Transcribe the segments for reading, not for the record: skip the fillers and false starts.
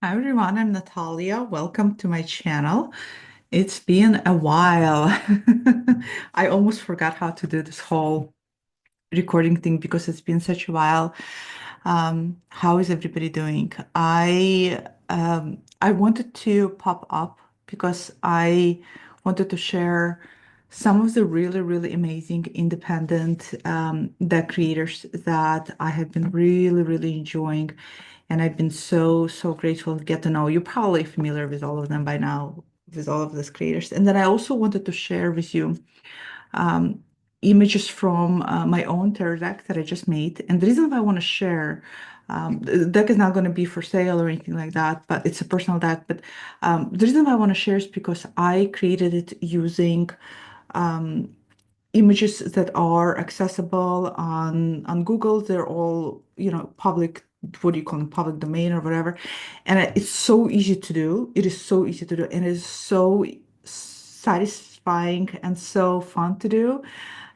Hi everyone, I'm Natalia. Welcome to my channel. It's been a while. I almost forgot how to do this whole recording thing because it's been such a while. How is everybody doing? I wanted to pop up because I wanted to share some of the really, really amazing independent the creators that I have been really, really enjoying. And I've been so, so grateful to get to know. You're probably familiar with all of them by now, with all of these creators. And then I also wanted to share with you um, images from my own tarot deck that I just made. And the reason why I want to share, the deck is not going to be for sale or anything like that, but it's a personal deck. But the reason why I want to share is because I created it using um, images that are accessible on Google. They're all, public, what do you call them, public domain or whatever. And it's so easy to do. It is so easy to do, and it is so satisfying and so fun to do.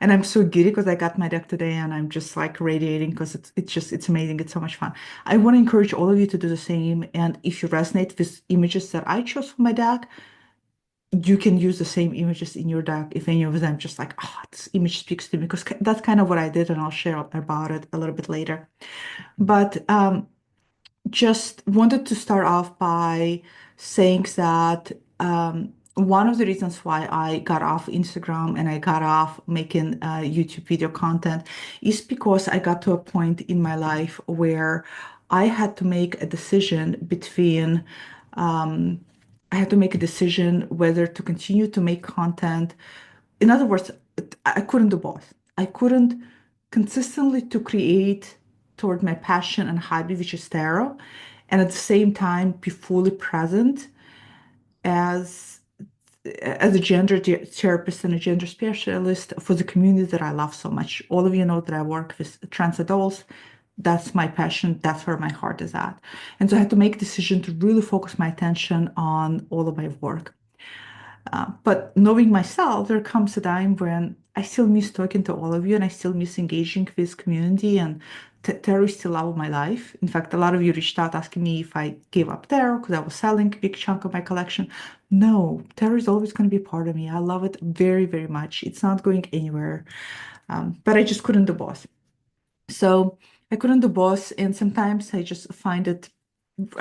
And I'm so giddy because I got my deck today and I'm just like radiating because it's amazing. It's so much fun. I want to encourage all of you to do the same. And if you resonate with images that I chose for my deck, you can use the same images in your deck if any of them just like, oh, this image speaks to me, because that's kind of what I did, and I'll share about it a little bit later. But just wanted to start off by saying that one of the reasons why I got off Instagram and I got off making YouTube video content is because I got to a point in my life where I had to make a decision between um, I had to make a decision whether to continue to make content. In other words, I couldn't do both. I couldn't consistently to create toward my passion and hobby, which is tarot, and at the same time be fully present as as a gender therapist and a gender specialist for the community that I love so much. All of you know that I work with trans adults. That's my passion. That's where my heart is at. And so I had to make a decision to really focus my attention on all of my work. But knowing myself, there comes a time when I still miss talking to all of you and I still miss engaging with community, and tarot is still out of my life. In fact, a lot of you reached out asking me if I gave up tarot because I was selling a big chunk of my collection. No, tarot is always going to be a part of me. I love it very, very much. It's not going anywhere. But I just couldn't do both. So I couldn't do both. And sometimes I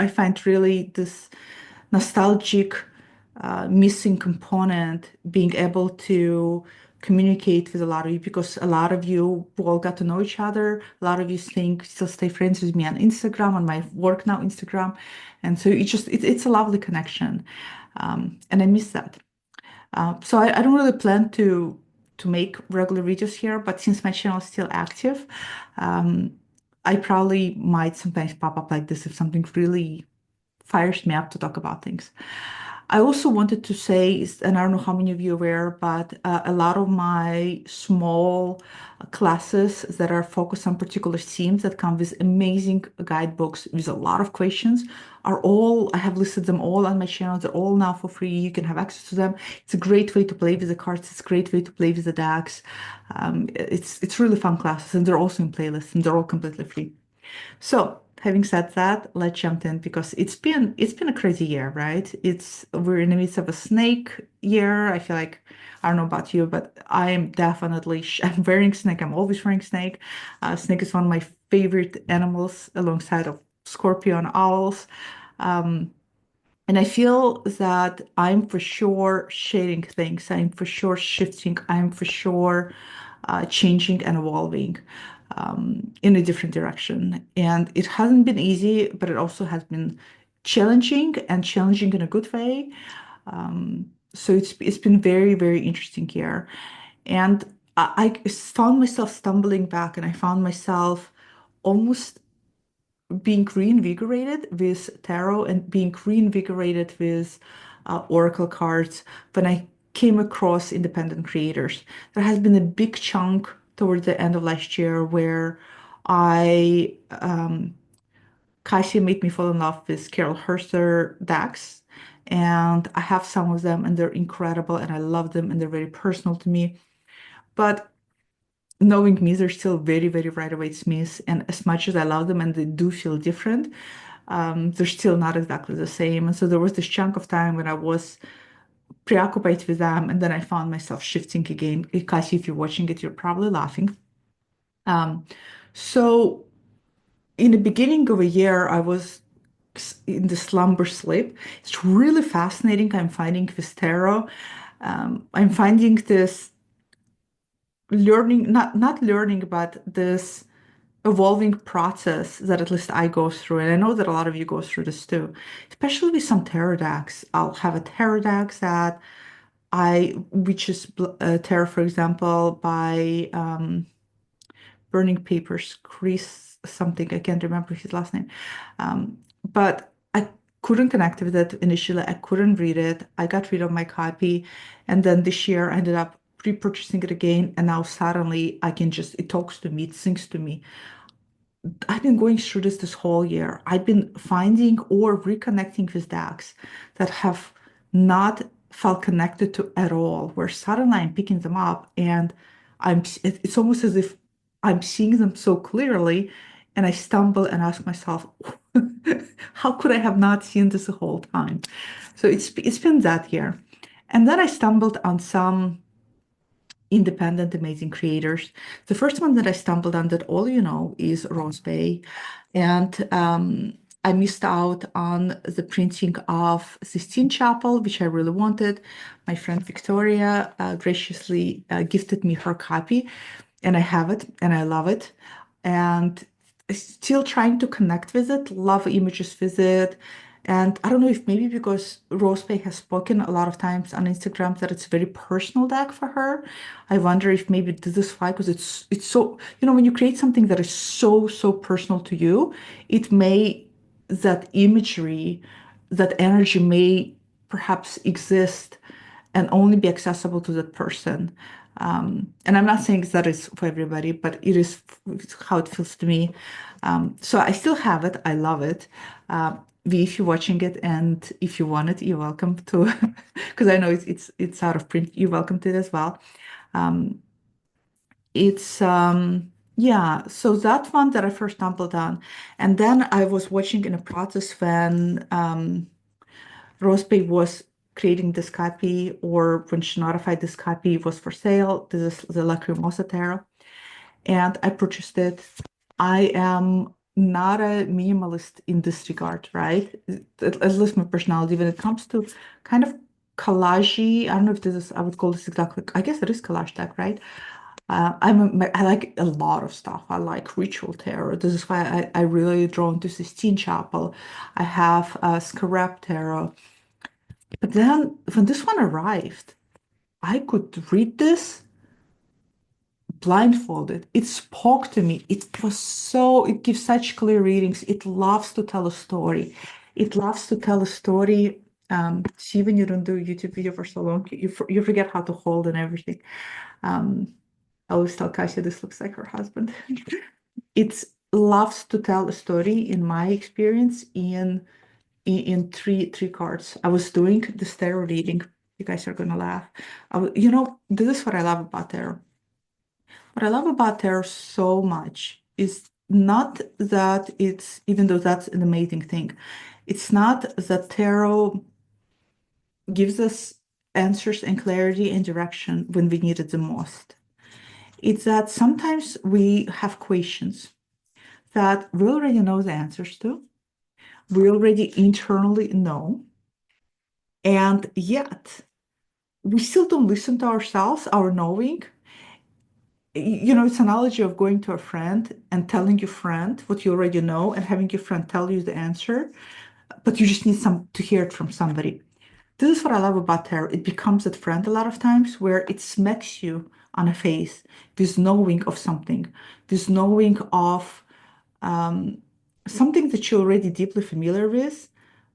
find really this nostalgic missing component being able to communicate with a lot of you, because a lot of you all got to know each other. A lot of you still stay friends with me on Instagram, on my work now Instagram. And so it's a lovely connection. And I miss that. So I don't really plan to make regular videos here, but since my channel is still active, um, I probably might sometimes pop up like this if something really fires me up to talk about things. I also wanted to say, and I don't know how many of you are aware, but a lot of my small classes that are focused on particular themes that come with amazing guidebooks with a lot of questions I have listed them all on my channel. They're all now for free. You can have access to them. It's a great way to play with the cards. It's a great way to play with the decks. It's really fun classes, and they're also in playlists, and they're all completely free. So, having said that, let's jump in because it's been a crazy year, right? We're in the midst of a snake year. I feel like I don't know about you, but I am definitely I'm wearing snake. I'm always wearing snake. Snake is one of my favorite animals alongside of Scorpio and owls. Um, and I feel that I'm for sure shading things. I'm for sure shifting. I'm for sure changing and evolving in a different direction. And it hasn't been easy, but it also has been challenging, and challenging in a good way. So it's been very, very interesting here. And I found myself stumbling back, and I found myself almost being reinvigorated with tarot and being reinvigorated with oracle cards when I came across independent creators. There has been a big chunk towards the end of last year where I Cassia made me fall in love with Carol Herster decks, and I have some of them and they're incredible and I love them and they're very personal to me. But knowing me, they're still very, very Rider-Waite Smiths, and as much as I love them and they do feel different, they're still not exactly the same. And so there was this chunk of time when I was preoccupied with them, and then I found myself shifting again. Because if you're watching it, you're probably laughing. Um, so in the beginning of a year, I was in the slumber sleep. It's really fascinating. I'm finding this tarot. I'm finding this learning, not learning, but this evolving process that at least I go through. And I know that a lot of you go through this too, especially with some tarot decks. I'll have a tarot deck that which is tarot, for example, by Burning Papers, Chris something, I can't remember his last name. But I couldn't connect with it initially. I couldn't read it. I got rid of my copy. And then this year I ended up repurchasing it again. And now suddenly I can just, it talks to me, it sings to me. I've been going through this whole year. I've been finding or reconnecting with decks that have not felt connected to at all, where suddenly I'm picking them up and it's almost as if I'm seeing them so clearly, and I stumble and ask myself, how could I have not seen this the whole time? So it's been that year. And then I stumbled on some independent, amazing creators. The first one that I stumbled on that all you know is RoseBae. And I missed out on the printing of Sistine Chapel, which I really wanted. My friend Victoria graciously gifted me her copy, and I have it and I love it. And still trying to connect with it, love images with it. And I don't know if maybe because RoseBae has spoken a lot of times on Instagram that it's a very personal deck for her. I wonder if maybe this is why, because it's so, when you create something that is so personal to you, it may, that imagery, that energy may perhaps exist and only be accessible to that person. And I'm not saying that is for everybody, but it is how it feels to me. So I still have it. I love it. V, if you're watching it and if you want it, you're welcome to, because I know it's out of print. You're welcome to it as well. Um, it's yeah. So that one that I first stumbled on, and then I was watching in a process when RoseBae was creating this copy, or when she notified this copy was for sale. This is the Lacrimosa Tarot, and I purchased it. I am not a minimalist in this regard, right? At least my personality, when it comes to kind of collage I don't know if this is, I would call this exactly, I guess it is collage deck, right? I like a lot of stuff. I like ritual tarot. This is why I really drawn to Sistine Chapel. I have Scarab Tarot. But then when this one arrived, I could read this blindfolded. It spoke to me. It gives such clear readings. It loves to tell a story. It loves to tell a story. See, when you don't do a YouTube video for so long, you forget how to hold and everything. I always tell Kasia this looks like her husband. It loves to tell a story, in my experience, in three cards. I was doing the tarot reading. You guys are gonna laugh. This is what I love about tarot. What I love about tarot so much is not that it's, even though that's an amazing thing, it's not that tarot gives us answers and clarity and direction when we need it the most. It's that sometimes we have questions that we already know the answers to, we already internally know, and yet we still don't listen to ourselves, our knowing. It's an analogy of going to a friend and telling your friend what you already know and having your friend tell you the answer, but you just need to hear it from somebody. This is what I love about tarot. It becomes that friend a lot of times where it smacks you on a face, this knowing of something, this knowing of something that you're already deeply familiar with,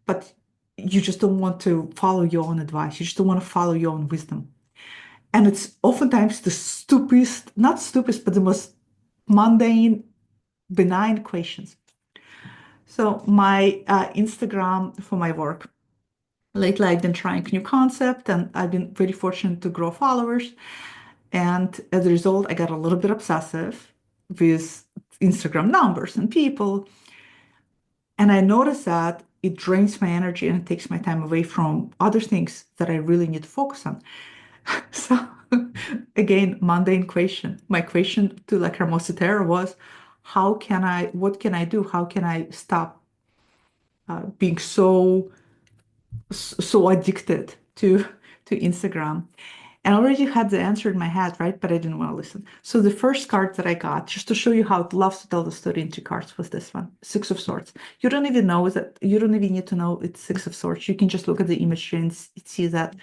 but you just don't want to follow your own advice. You just don't want to follow your own wisdom. And it's oftentimes the stupidest, not stupidest, but the most mundane, benign questions. So my Instagram for my work, lately I've been trying new concept and I've been very fortunate to grow followers. And as a result, I got a little bit obsessive with Instagram numbers and people. And I notice that it drains my energy and it takes my time away from other things that I really need to focus on. So again, mundane question. My question to La Hermositera was, what can I do? How can I stop being so addicted to Instagram? And I already had the answer in my head, right? But I didn't want to listen. So the first card that I got, just to show you how it loves to tell the story in two cards, was this one, Six of Swords. You don't even know that, you don't even need to know it's Six of Swords. You can just look at the image and see that,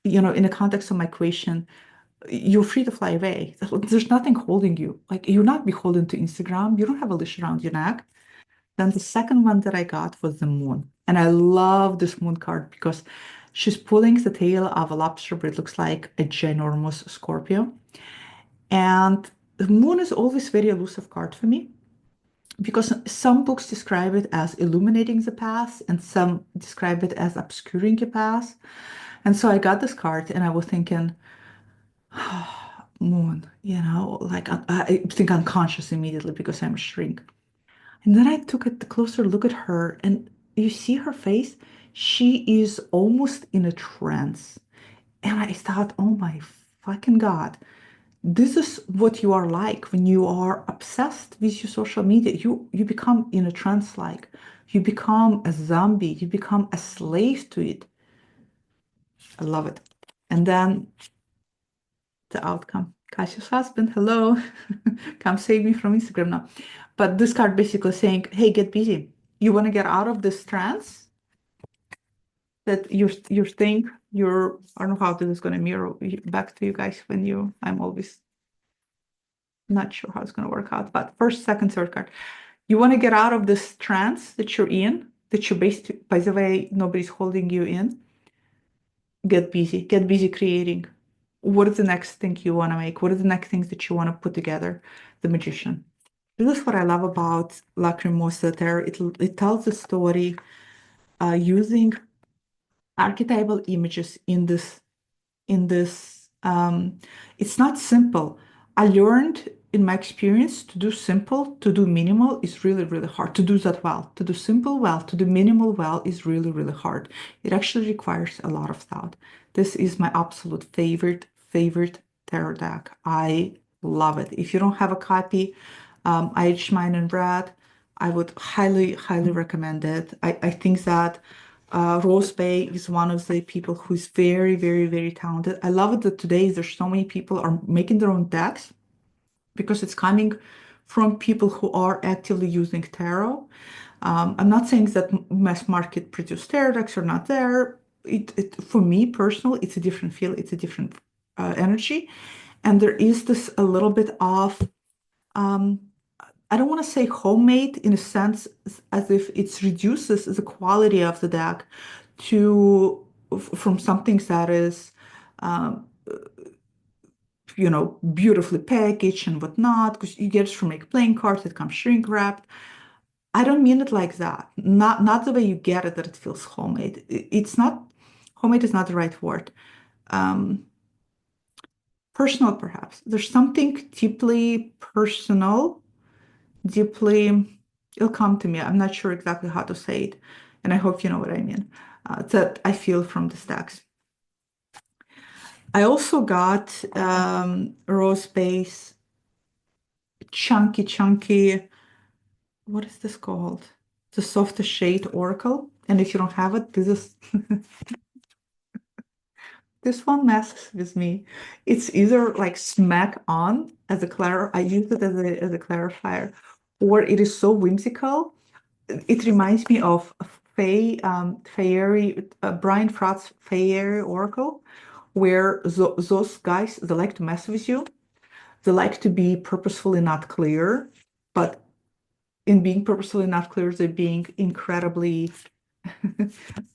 in the context of my question, you're free to fly away. There's nothing holding you. Like, you're not beholden to Instagram. You don't have a leash around your neck. Then the second one that I got was the moon. And I love this moon card because she's pulling the tail of a lobster, but it looks like a ginormous Scorpio. And the moon is always very elusive card for me because some books describe it as illuminating the path and some describe it as obscuring the path. And so I got this card and I was thinking, moon, like I think unconscious immediately because I'm a shrink. And then I took a closer look at her, and you see her face. She is almost in a trance. And I thought, oh my fucking God, this is what you are like when you are obsessed with your social media. You become in a trance like. You become a zombie. You become a slave to it. I love it. And then the outcome. Kasia's husband, hello. Come save me from Instagram now. But this card basically saying, hey, get busy. You want to get out of this trance that you think I don't know how this is going to mirror back to you guys I'm always not sure how it's going to work out. But first, second, third card. You want to get out of this trance that you're in, that you're by the way, nobody's holding you in. Get busy creating. What is the next thing you want to make? What are the next things that you want to put together? The magician. This is what I love about Lacrimosa Tarot. It tells the story using archetypal images in this. It's not simple. I learned in my experience to do simple, to do minimal is really, really hard. To do that well, to do simple well, to do minimal well is really, really hard. It actually requires a lot of thought. This is my absolute favorite tarot deck. I love it. If you don't have a copy, I aged mine in red. I would highly recommend it. I think that RoseBae is one of the people who's very talented. I love it that today there's so many people are making their own decks because it's coming from people who are actively using tarot. I'm not saying that mass market produced tarot decks are not there. For me personally, it's a different feel, it's a different energy. And there is this a little bit of I don't want to say homemade in a sense as if it reduces the quality of the deck to from something that is beautifully packaged and whatnot, because you get it from like playing cards that come shrink wrapped. I don't mean it like that. Not the way you get it, that it feels homemade. It's not homemade is not the right word. Um, Personal, perhaps. There's something deeply personal, deeply, it'll come to me. I'm not sure exactly how to say it. And I hope you know what I mean. That I feel from the stacks. I also got RoseBae's chunky, what is this called? The Soft Shade Oracle. And if you don't have it, this is this one messes with me. It's either like smack on as a I use it as a clarifier, or it is so whimsical. It reminds me of Fairy, Brian Fratt's Fairy Oracle, where those guys, they like to mess with you. They like to be purposefully not clear, but in being purposefully not clear, they're being incredibly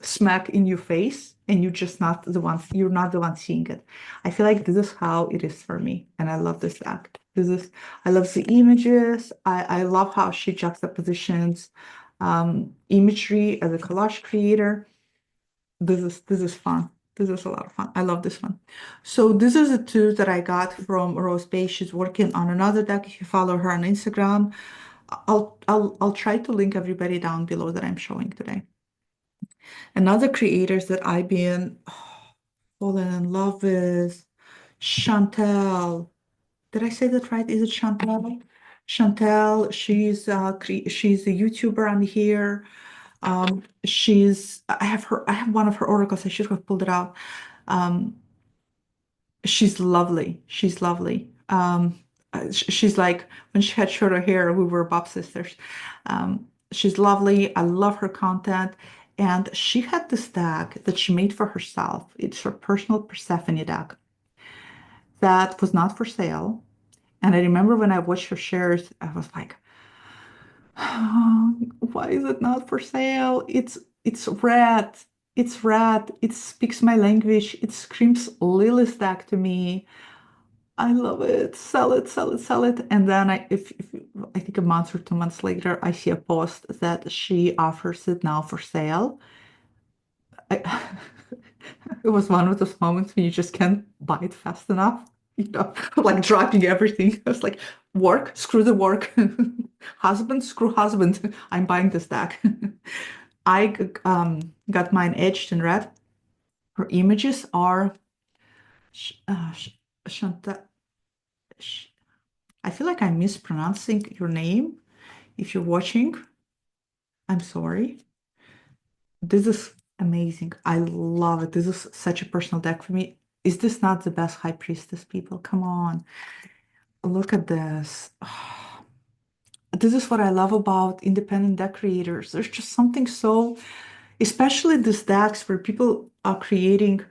smack in your face, and you're not the one seeing it. I feel like this is how it is for me, and I love this act. I love the images. I love how she juxtapositions imagery as a collage creator. This is fun. This is a lot of fun. I love this one. So this is the two that I got from RoseBae. She's working on another deck. If you follow her on Instagram, I'll try to link everybody down below that I'm showing today. Another creators that I've been fallen in love with, Chantel. Did I say that right? Is it Chantel? Chantel, she's a YouTuber on here. I have one of her oracles. I should have pulled it out. Um, she's lovely. She's lovely. She's like when she had shorter hair, we were Bob sisters. She's lovely. I love her content. And she had this deck that she made for herself. It's her personal Persephone deck that was not for sale. And I remember when I watched her shares, I was like, why is it not for sale? It's red. It's red. It speaks my language. It screams Lily stack to me. I love it. Sell it, sell it, sell it. And then if I think a month or 2 months later, I see a post that she offers it now for sale. I, it was one of those moments when you just can't buy it fast enough, like dropping everything. I was like, work, screw the work. Husband, screw husband. I'm buying this deck. Got mine edged in red. Her images are Shanta. Sh I feel like I'm mispronouncing your name. If you're watching, I'm sorry. This is amazing. I love it. This is such a personal deck for me. Is this not the best High Priestess, people? Come on. Look at this. This is what I love about independent deck creators. There's just something so, especially these decks where people are creating,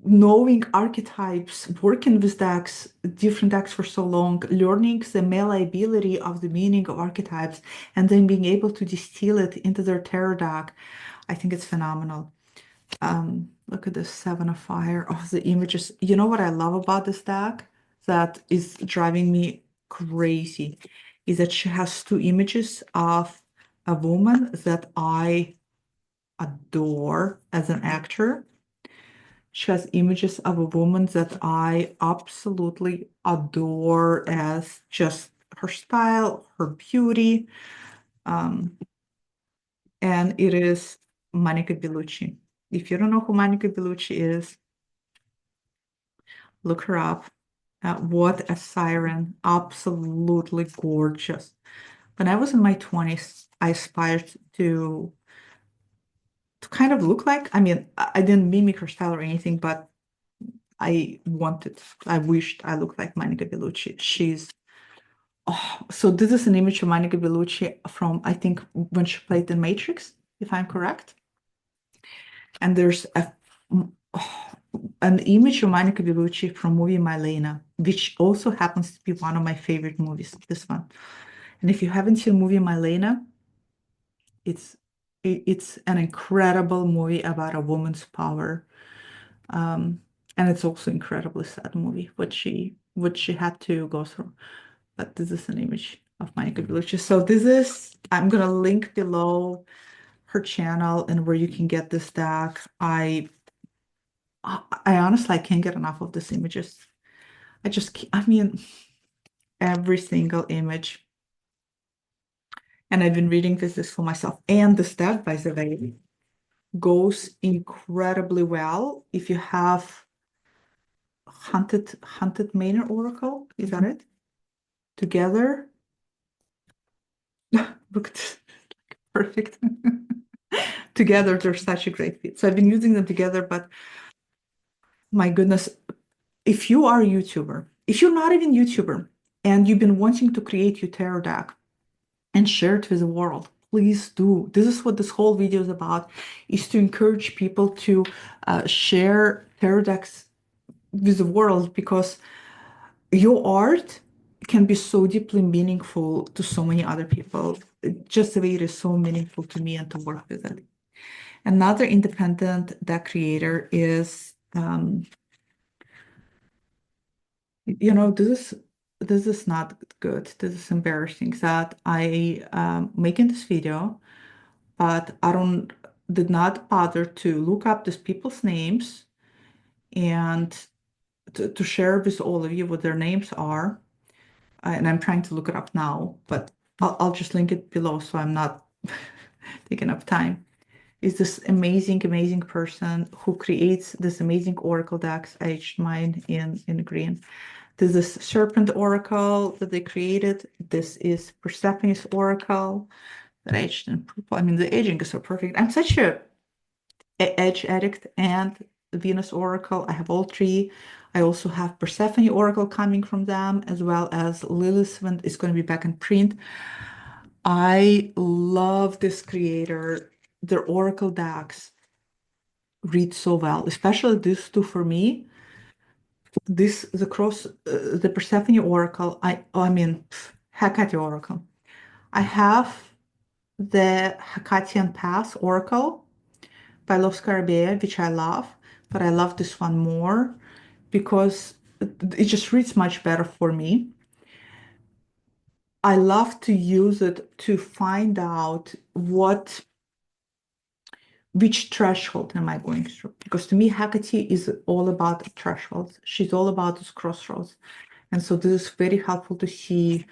knowing archetypes, working with decks, different decks for so long, learning the malleability of the meaning of archetypes, and then being able to distill it into their tarot deck. I think it's phenomenal. Look at the Seven of Fire. Oh, the images. You know what I love about this deck that is driving me crazy is that she has two images of a woman that I adore as an actor. She has images of a woman that I absolutely adore as just her style, her beauty. Um, and it is Monica Bellucci. If you don't know who Monica Bellucci is, look her up. What a siren. Absolutely gorgeous. When I was in my 20s, I aspired to kind of look like, I mean, I didn't mimic her style or anything, but I wished I looked like Monica Bellucci. So this is an image of Monica Bellucci from, I think, when she played in Matrix, if I'm correct. And there's an image of Monica Bellucci from movie Milena, which also happens to be one of my favorite movies, this one. And if you haven't seen movie Milena, it's it's an incredible movie about a woman's power. And it's also incredibly sad movie, what she had to go through. But this is an image of Monica Bellucci. So I'm gonna link below her channel and where you can get this deck. I honestly I can't get enough of these images. I mean, every single image. And I've been reading this for myself. And this deck, by the way, goes incredibly well if you have Haunted Manor Oracle. Is that it? Together. Looked perfect. Together, they're such a great fit. So I've been using them together, but my goodness, if you are a YouTuber, if you're not even YouTuber and you've been wanting to create your tarot deck and share it with the world, please do. This is what this whole video is about, is to encourage people to share tarot decks with the world, because your art can be so deeply meaningful to so many other people, just the way it is so meaningful to me and to work with it. Another independent deck creator is, this is not good. This is embarrassing that I making this video, but did not bother to look up these people's names and to share with all of you what their names are. and I'm trying to look it up now, but I'll just link it below so I'm not taking up time. Is this amazing, amazing person who creates this amazing oracle decks. I aged mine in green. This is Serpent Oracle that they created. This is Persephone's Oracle that I aged in purple. I mean, the aging is so perfect. I'm such a edge addict and Venus Oracle. I have all three. I also have Persephone Oracle coming from them, as well as Lilith when it's going to be back in print. I love this creator. Their Oracle decks read so well, especially these two for me. The Persephone Oracle. I mean, Hecate Oracle. I have the Hecatian Path Oracle by Lousia, which I love, but I love this one more because it just reads much better for me. I love to use it to find out which threshold am I going through? Because to me, Hecate is all about thresholds. She's all about those crossroads. And so this is very helpful to see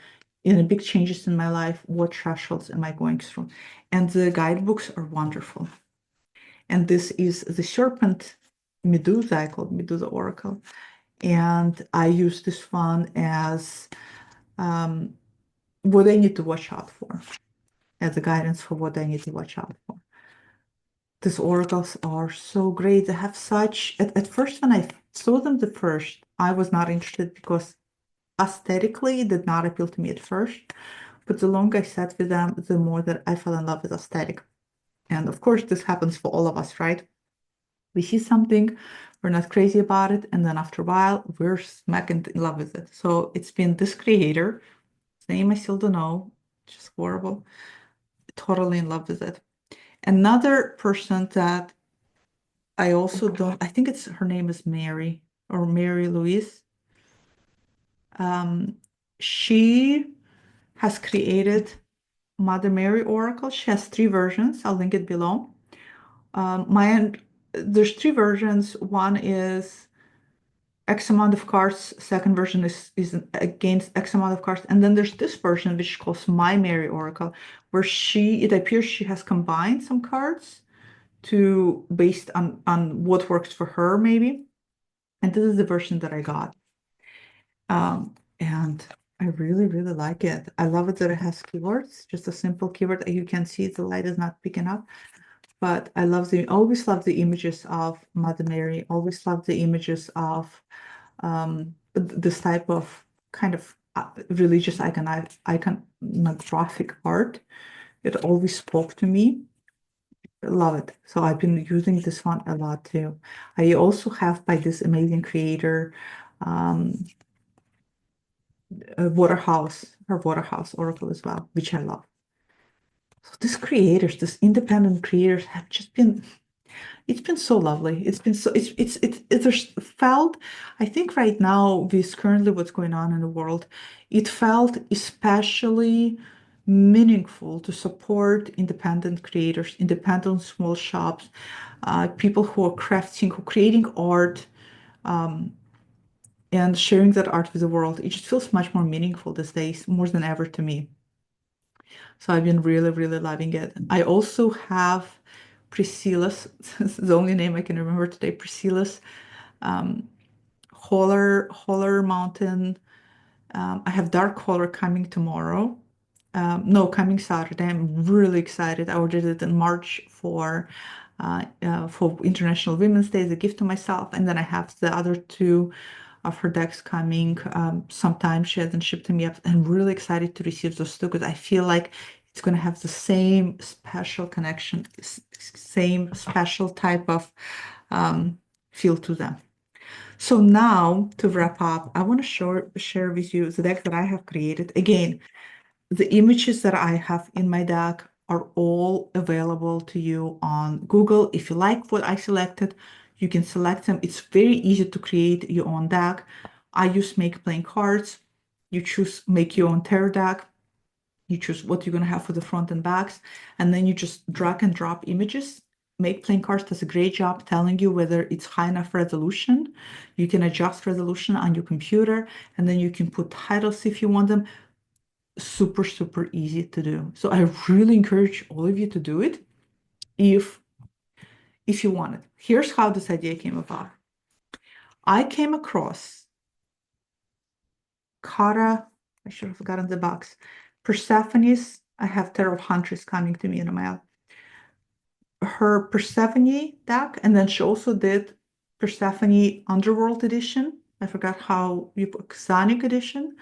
in the big changes in my life, what thresholds am I going through? And the guidebooks are wonderful. And this is the Serpent Medusa, I call it Medusa Oracle. And I use this one as what I need to watch out for, as a guidance for what I need to watch out for. These oracles are so great. They have at first, when I saw them the first, I was not interested because aesthetically it did not appeal to me at first. But the longer I sat with them, the more that I fell in love with aesthetic. And of course, this happens for all of us, right? We see something, we're not crazy about it, and then after a while, we're smack in love with it. So it's been this creator, his name I still don't know, just horrible, totally in love with it. Another person that I also don't, I think her name is Mary or Mary Louise. She has created Mother Mary Oracle. She has three versions. I'll link it below. There's three versions. One is X amount of cards. Second version is against X amount of cards. And then there's this version, which calls My Mary Oracle, where it appears she has combined some cards based on what works for her, maybe. And this is the version that I got. And I really, really like it. I love it that it has keywords, just a simple keyword. You can see the light is not picking up. But I always love the images of Mother Mary, always love the images of this type of kind of religious iconographic art. It always spoke to me. I love it. So I've been using this one a lot too. I also have by this amazing creator, her Waterhouse Oracle as well, which I love. So these independent creators have just been, it's been so lovely. It's been so, there's felt, I think right now, with currently what's going on in the world, it felt especially meaningful to support independent creators, independent small shops, people who are crafting, who are creating art, and sharing that art with the world. It just feels much more meaningful these days, more than ever to me. So I've been really, really loving it. I also have Priscilla's, the only name I can remember today, Priscilla's Holler Mountain. I have Dark Holler coming tomorrow. No, coming Saturday. I'm really excited. I ordered it in March for International Women's Day as a gift to myself. And then I have the other two of her decks coming sometime. She hasn't shipped them yet. I'm really excited to receive those two because I feel like it's going to have the same special connection, same special type of feel to them. So now to wrap up, I want to share with you the deck that I have created. Again, the images that I have in my deck are all available to you on Google. If you like what I selected, you can select them. It's very easy to create your own deck. I use Make Plain Cards. You choose Make Your Own Tarot deck. You choose what you're going to have for the front and backs, and then you just drag and drop images Make Playing Cards does a great job telling you whether it's high enough resolution. You can adjust resolution on your computer, and then you can put titles if you want them. Super, super easy to do. So I really encourage all of you to do it if you want it. Here's how this idea came about. I came across Kara, I should have gotten the box. Persephone's, I have Tarot of Huntress coming to me in the mail. Her Persephone deck, and then she also did Persephone Underworld edition. I forgot how you put Xanic edition.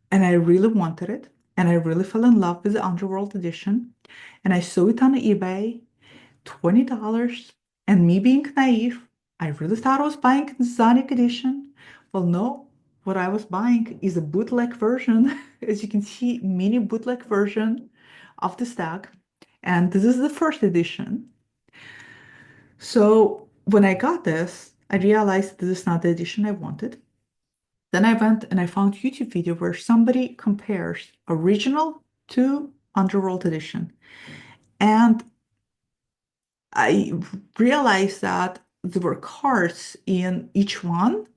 And I really wanted it. And I really fell in love with the Underworld edition. And I saw it on eBay, $20. And me being naive, I really thought I was buying the Xanic edition. Well, no, what I was buying is a bootleg version. As you can see, mini bootleg version of this deck. And this is the first edition. So when I got this, I realized this is not the edition I wanted. Then I went and I found a YouTube video where somebody compares original to Underworld edition. And I realized that there were cards in each one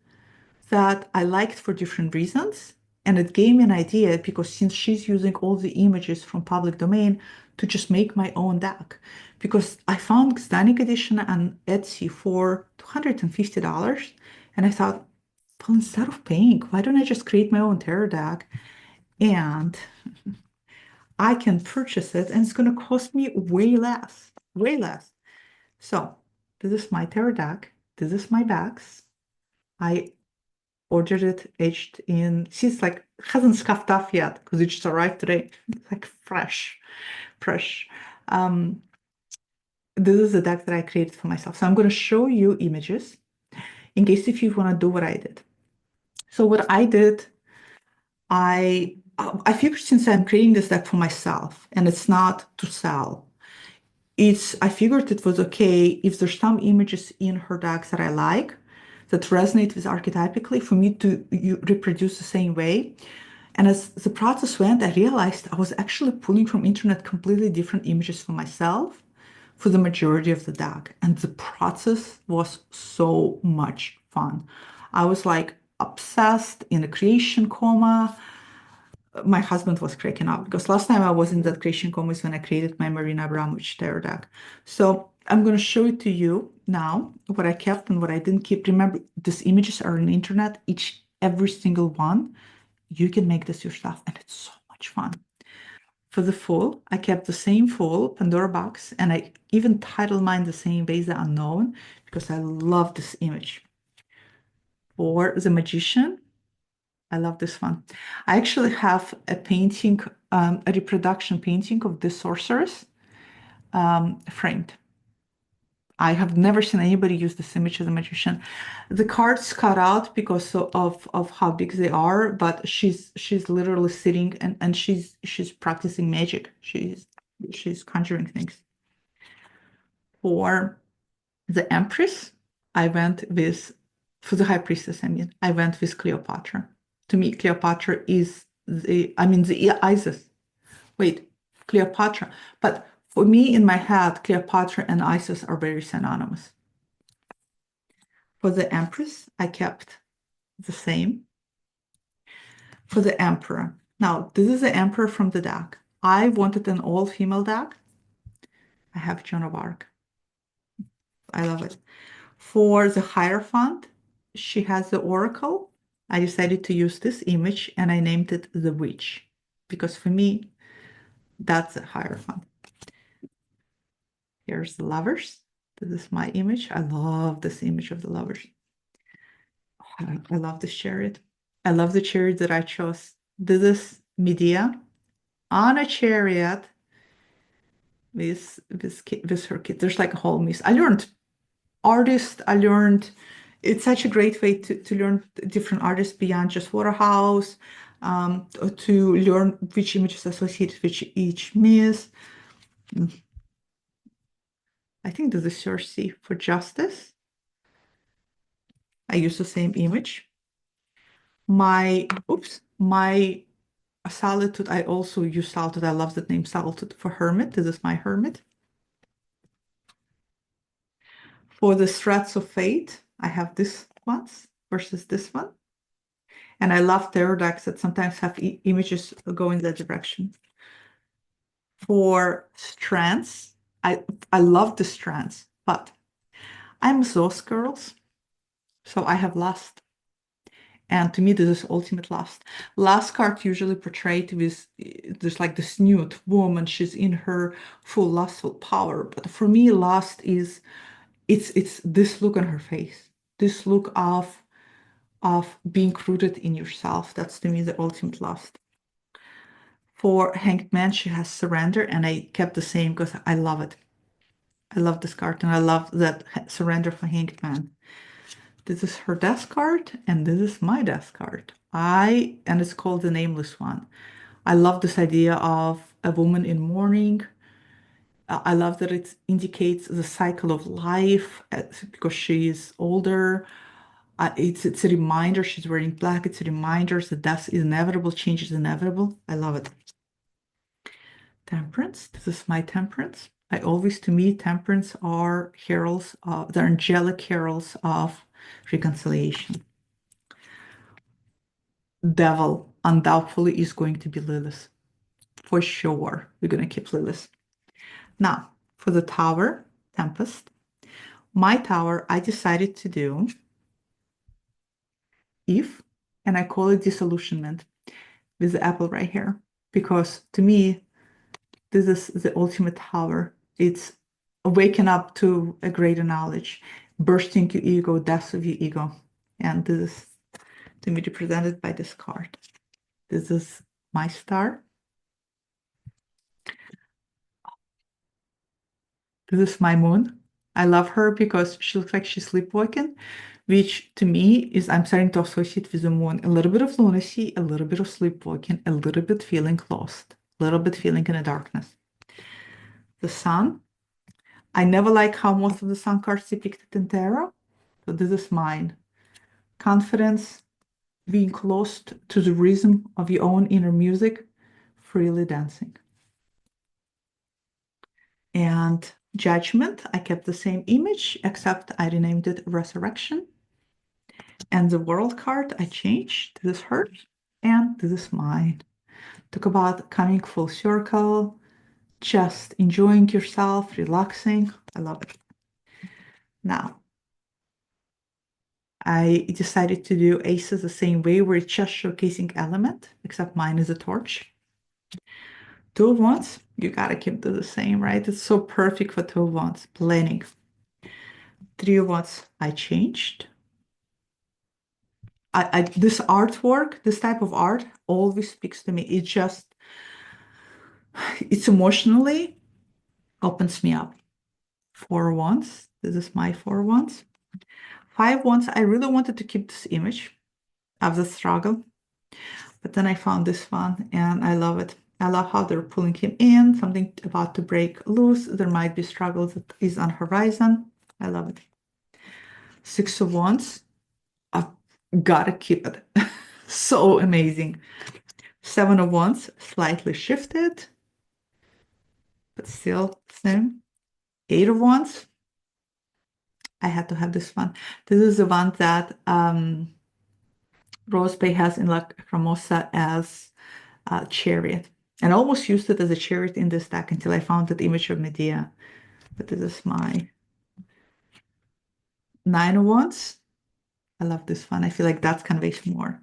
that I liked for different reasons. And it gave me an idea because since she's using all the images from public domain to just make my own deck. Because I found Xanic edition on Etsy for $250. And I thought, well, instead of paying, why don't I just create my own tarot deck? And I can purchase it and it's going to cost me way less, way less. So this is my tarot deck. This is my backs. I ordered it aged in, she's like, hasn't scuffed off yet because it just arrived today. It's like fresh, fresh. This is the deck that I created for myself. So I'm going to show you images in case if you want to do what I did. So what I did, I figured since I'm creating this deck for myself and it's not to sell, I figured it was okay if there's some images in her decks that I like that resonate with archetypically for me to reproduce the same way. And as the process went, I realized I was actually pulling from internet completely different images for myself for the majority of the deck. And the process was so much fun. I was like obsessed in a creation coma. My husband was cracking up because last time I was in that creation coma is when I created my Marina Abramovich tarot deck. So I'm going to show it to you now, what I kept and what I didn't keep. Remember, these images are on the internet, every single one. You can make this yourself, and it's so much fun. For the Fool, I kept the same Fool, Pandora box, and I even titled mine the same way, The Unknown, because I love this image. For the Magician, I love this one. I actually have a painting, a reproduction painting of the Sorceress framed. I have never seen anybody use this image as a magician. The cards cut out because of how big they are, but she's literally sitting and she's practicing magic. She's conjuring things. For the Empress, I went with for the High Priestess, I mean, I went with Cleopatra. To me, Cleopatra is the Isis. Wait, Cleopatra. But for me, in my head, Cleopatra and Isis are very synonymous. For the Empress, I kept the same. For the Emperor, now this is the Emperor from the deck. I wanted an all-female deck. I have Joan of Arc. I love it. For the Hierophant, she has the Oracle. I decided to use this image and I named it the Witch because for me, that's a Hierophant. Here's the Lovers. This is my image. I love this image of the Lovers. I love this chariot. I love the chariot that I chose. This is Medea on a chariot with her kid. There's like a whole mess. I learned artist. I learned it's such a great way to learn different artists beyond just Waterhouse, to learn which images associated with each myth. I think this is Cersei for Justice. I use the same image. My Solitude, I also use Solitude. I love that name Solitude for Hermit. This is my Hermit. For the threads of fate, I have this one versus this one. And I love tarot decks that sometimes have images go in that direction. For strands, I love the strands, but I'm those girls, so I have lust. And to me, this is ultimate lust. Last card usually portrayed with there's like this nude woman. She's in her full lustful power. But for me, lust is it's this look on her face, this look of being rooted in yourself. That's to me the ultimate lust. For Hanged Man, she has surrender, and I kept the same because I love it. I love this card, and I love that surrender for Hanged Man. This is her death card, and this is my death card. And it's called the Nameless One. I love this idea of a woman in mourning. I love that it indicates the cycle of life because she is older. It's a reminder she's wearing black. It's a reminder that death is inevitable, change is inevitable. I love it. Temperance. This is my temperance. To me, temperance are heralds, the angelic heralds of reconciliation. Devil undoubtedly is going to be Lilith. For sure, we're going to keep Lilith. Now, for the Tower, Tempest. My tower, I decided to do Eve, and I call it disillusionment with the apple right here. Because to me, this is the ultimate tower. It's waking up to a greater knowledge, bursting your ego, death of your ego. And this is to me represented by this card. This is my star. This is my moon. I love her because she looks like she's sleepwalking, which to me is I'm starting to associate with the moon. A little bit of lunacy, a little bit of sleepwalking, a little bit feeling lost, a little bit feeling in the darkness. The sun. I never like how most of the sun cards depicted in tarot, so this is mine. Confidence, being close to the rhythm of your own inner music, freely dancing. And judgment, I kept the same image, except I renamed it resurrection. And the world card I changed. This is hers, and this is mine. Talk about coming full circle, just enjoying yourself, relaxing. I love it. Now, I decided to do aces the same way, where it's just showcasing element, except mine is a torch. Two of wands, you gotta keep the same, right? It's so perfect for two of wands, planning. Three of wands, I changed. This artwork, this type of art always speaks to me. It's emotionally opens me up. Four wands, this is my four wands. Five wands, I really wanted to keep this image of the struggle, but then I found this one and I love it. I love how they're pulling him in, something about to break loose. There might be struggle that is on horizon. I love it. Six of wands, I've gotta keep it. So amazing. Seven of wands, slightly shifted, but still same. Eight of wands, I had to have this one. This is the one that RoseBae has in La Cremosa as a chariot. And I almost used it as a chariot in this deck until I found that image of Medea. But this is my Nine of Wands. I love this one. I feel like that's conveys more.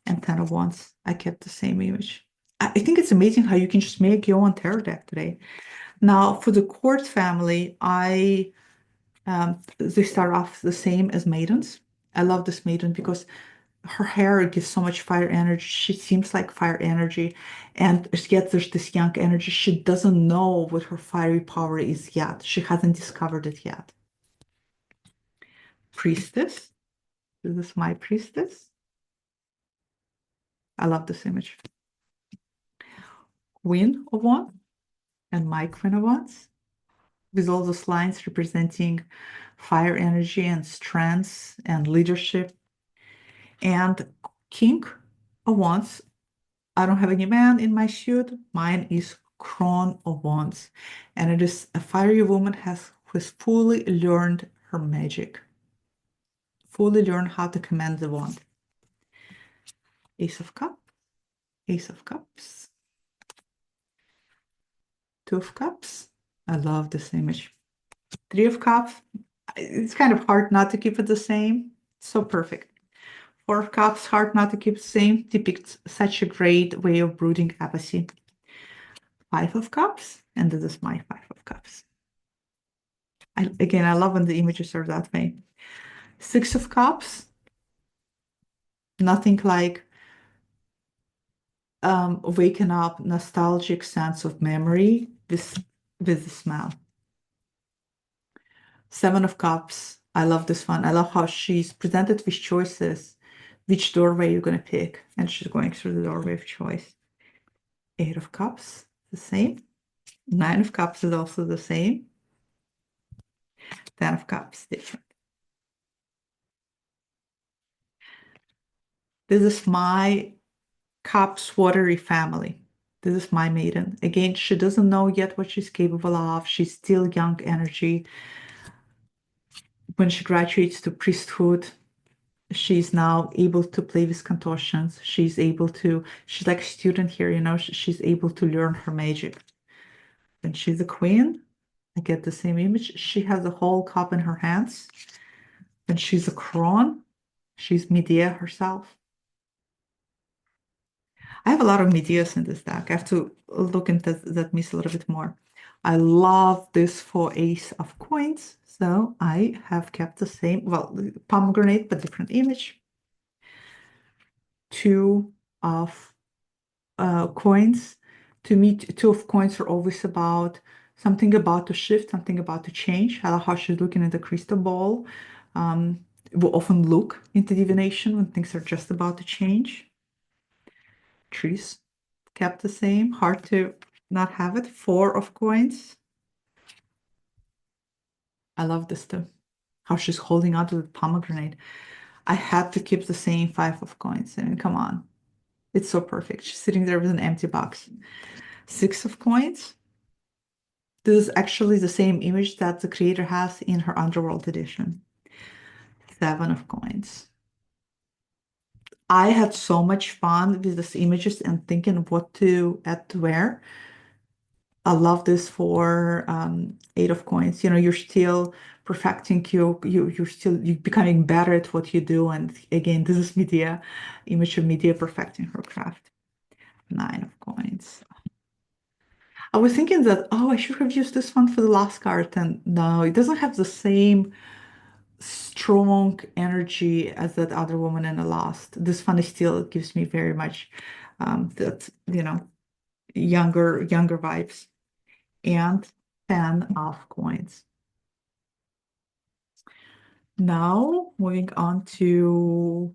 And Ten of Wands. I kept the same image. I think it's amazing how you can just make your own tarot deck today. Now, for the Court family, they start off the same as maidens. I love this maiden because her hair gives so much fire energy. She seems like fire energy, and yet there's this young energy. She doesn't know what her fiery power is yet. She hasn't discovered it yet. Priestess. This is my priestess. I love this image. Queen of Wands and my Queen of Wands, with all those lines representing fire energy and strength and leadership. And King of Wands, I don't have any man in my suit. Mine is Crown of Wands. And it is a fiery woman who has fully learned her magic. Fully learn how to command the wand. Ace of Cups, Ace of Cups, Two of Cups. I love this image. Three of Cups. It's kind of hard not to keep it the same. So perfect. Four of Cups, hard not to keep the same. Depicts such a great way of brooding apathy. Five of Cups, and this is my Five of Cups. Again, I love when the images are that way. Six of Cups, nothing like waking up nostalgic sense of memory with the smell. Seven of Cups, I love this one. I love how she's presented with choices, which doorway you're going to pick, and she's going through the doorway of choice. Eight of Cups, the same. Nine of Cups is also the same. 10 of Cups, different. This is my Cups watery family. This is my maiden. Again, she doesn't know yet what she's capable of. She's still young energy. When she graduates to priesthood, she's now able to play with contortions. She's like a student here, she's able to learn her magic. When she's a queen, I get the same image. She has a whole cup in her hands. When she's a crown, she's Medea herself. I have a lot of Medeas in this deck. I have to look into that myth a little bit more. I love this for Ace of Coins. So I have kept the same, well, pomegranate, but different image. Two of coins. To me, two of coins are always about something about to shift, something about to change. I love how she's looking at the crystal ball. We often look into divination when things are just about to change. Trees kept the same. Hard to not have it. Four of coins. I love this too. How she's holding on to the pomegranate. I had to keep the same five of coins. I mean, come on. It's so perfect. She's sitting there with an empty box. Six of coins. This is actually the same image that the creator has in her Underworld edition. Seven of coins. I had so much fun with these images and thinking what to add to where. I love this for Eight of Coins. You're still perfecting you're becoming better at what you do. And again, this is Medea, image of Medea perfecting her craft. Nine of Coins. I was thinking that, oh, I should have used this one for the last card. And no, it doesn't have the same strong energy as that other woman in the last. This one still gives me very much that, younger vibes. And 10 of coins. Now, moving on to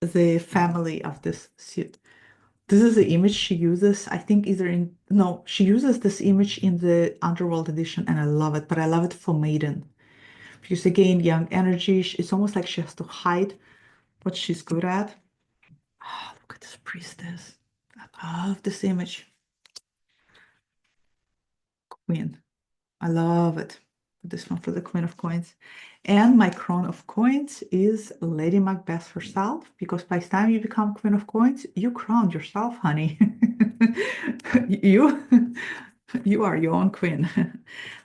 the family of this suit. This is the image she uses, I think she uses this image in the Underworld edition, and I love it, but I love it for Maiden. Because again, young energy, it's almost like she has to hide what she's good at. Oh, look at this priestess. I love this image. Queen. I love it. This one for the Queen of Coins. And my Crown of Coins is Lady Macbeth herself, because by the time you become Queen of Coins, you crowned yourself, honey. You, you are your own queen.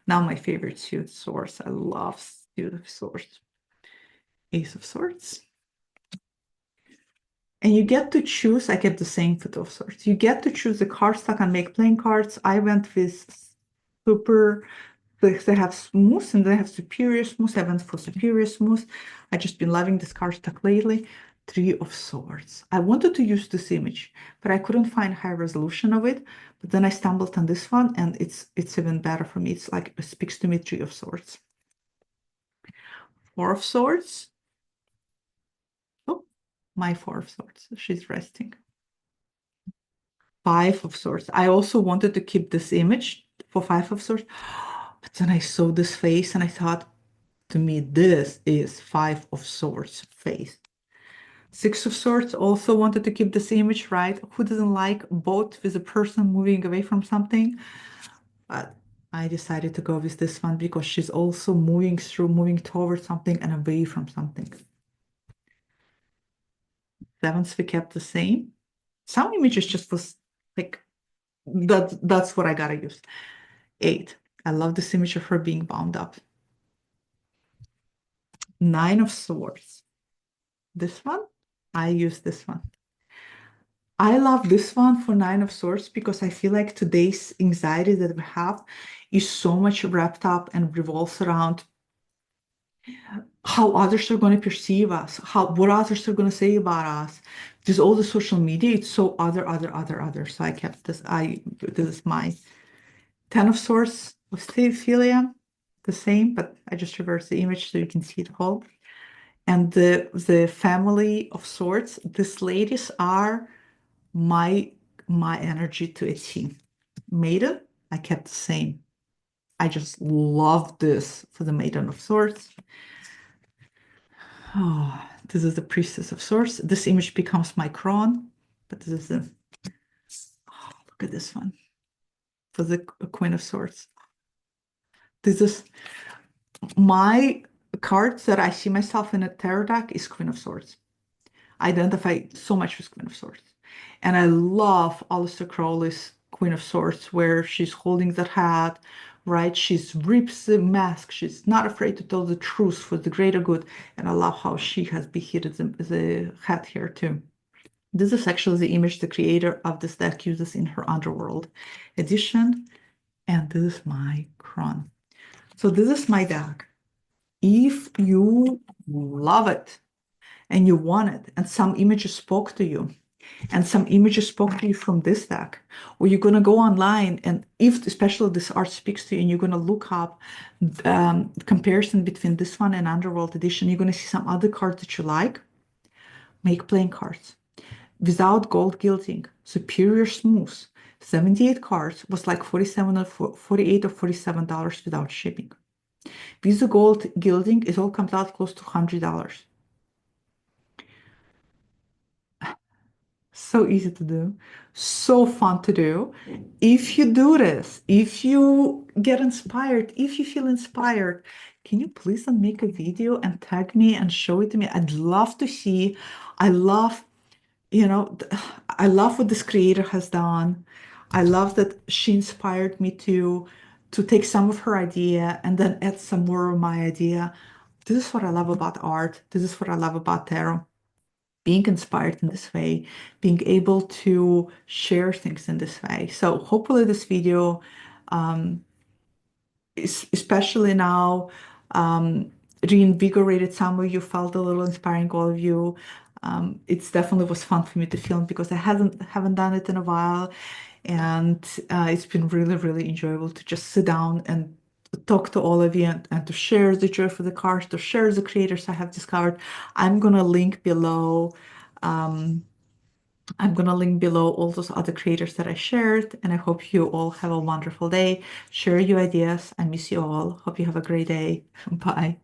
Now my favorite suit, swords. I love suit of swords. Ace of Swords. And you get to choose, I kept the same foot of swords. You get to choose the card stock and make playing cards. I went with super, they have smooth and they have superior smooth. I went for superior smooth. I just been loving this card stock lately. Three of Swords. I wanted to use this image, but I couldn't find high resolution of it. But then I stumbled on this one, and it's even better for me. It's like it speaks to me. Three of Swords. Four of Swords. Oh, my Four of Swords. She's resting. Five of Swords. I also wanted to keep this image for Five of Swords, but then I saw this face and I thought, to me, this is Five of Swords face. Six of Swords also wanted to keep this image, right? Who doesn't like both with a person moving away from something? But I decided to go with this one because she's also moving towards something and away from something. Sevens we kept the same. Some images just was like that's what I gotta use. Eight. I love this image of her being bound up. Nine of Swords. This one, I use this one. I love this one for Nine of Swords because I feel like today's anxiety that we have is so much wrapped up and revolves around how others are going to perceive us, how what others are going to say about us. There's all the social media, it's so other. So I kept this. This is my Ten of Swords of Ophelia, the same, but I just reversed the image so you can see it whole. And the Family of Swords, these ladies are my energy to a T. Maiden, I kept the same. I just love this for the Maiden of Swords. Oh, this is the Priestess of Swords. This image becomes my crown, but this is the, oh, look at this one for the Queen of Swords. This is my cards that I see myself in a tarot deck is Queen of Swords. I identify so much with Queen of Swords. And I love Aleister Crowley's Queen of Swords, where she's holding that hat, right? She's rips the mask. She's not afraid to tell the truth for the greater good. And I love how she has beheaded the hat here too. This is actually the image the creator of this deck uses in her Underworld edition. And this is my crown. So this is my deck. If you love it and you want it, and some images spoke to you, and some images spoke to you from this deck, or you're going to go online, and if especially this art speaks to you, and you're going to look up comparison between this one and Underworld Edition, you're going to see some other cards that you like, make playing cards. Without gold gilding, superior smooth, 78 cards was like 47 or 48 or $47 without shipping. With the gold gilding, it all comes out close to $100. So easy to do, so fun to do. If you do this, if you get inspired, if you feel inspired, can you please then make a video and tag me and show it to me? I'd love to see. I love, I love what this creator has done. I love that she inspired me to take some of her idea and then add some more of my idea. This is what I love about art. This is what I love about tarot, being inspired in this way, being able to share things in this way. So hopefully this video, especially now, reinvigorated some of you, felt a little inspiring, all of you. It's definitely was fun for me to film because I haven't done it in a while, and it's been really enjoyable to just sit down and talk to all of you and to share the joy for the cards, to share the creators I have discovered. I'm gonna link below. Um, I'm gonna link below all those other creators that I shared, and I hope you all have a wonderful day. Share your ideas. I miss you all. Hope you have a great day. Bye.